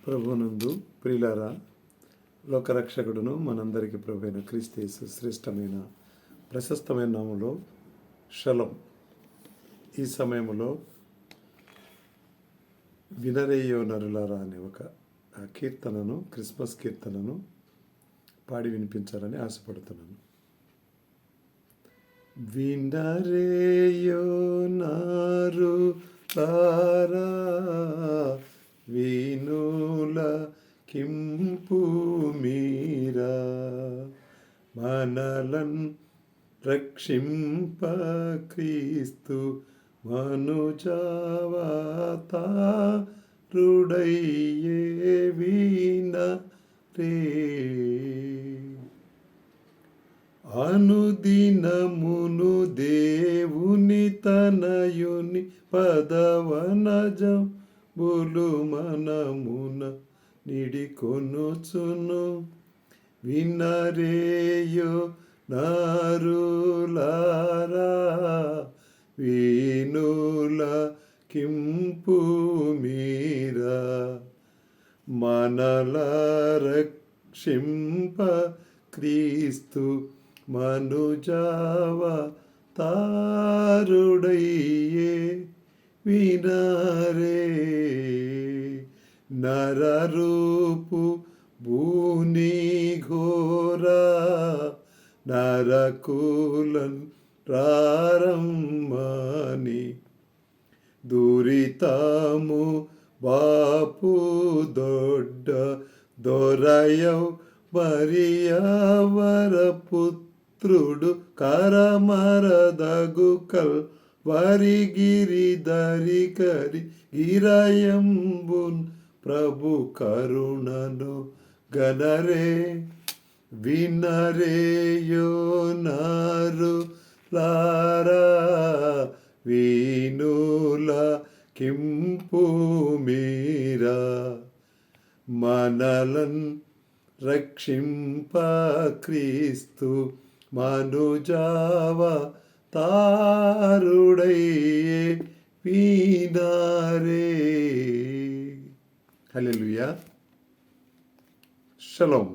ప్రభునందు ప్రియులారా, లోకరక్షకుడును మనందరికీ ప్రభువైన క్రీస్తు యేసు శ్రేష్టమైన ప్రశస్తమైన నామములో షలోం. ఈ సమయంలో వినరేయో నరులారా అనే ఒక కీర్తనను, క్రిస్మస్ కీర్తనను పాడి వినిపించాలని ఆశపడుతున్నాను. వినరేయో నరులారా వీనుల కింపు మీరా, మనలన్ రక్షింప క్రీస్తు మనుజావతారుడయ్యే వినరే. అనుదినమును దేవుని తనయుని పదవనజం బులు మనమున నిడికొనుచును. వినరేయో నరులారా వీనుల కింపు మీరా, మనల రక్షింప క్రీస్తు మనుజావతారుడయ్యే వినరే. నరరూపు భూని ఘోరా నరకులన్ రారమ్మని, దురితము బాపు దొడ్డ దొరయౌ మరియవర పుత్రుడు కరమరదగు కల్ వరిగిరి దరికరి గిరయంబున్ ప్రభు కరుణను గనరే. వినరేయో నరులారా వీనుల కింపు మీరా, మనలన్ రక్షింప క్రీస్తు మనుజావతారుడయ్యే వినరే. హల్లెలూయా. షలోం.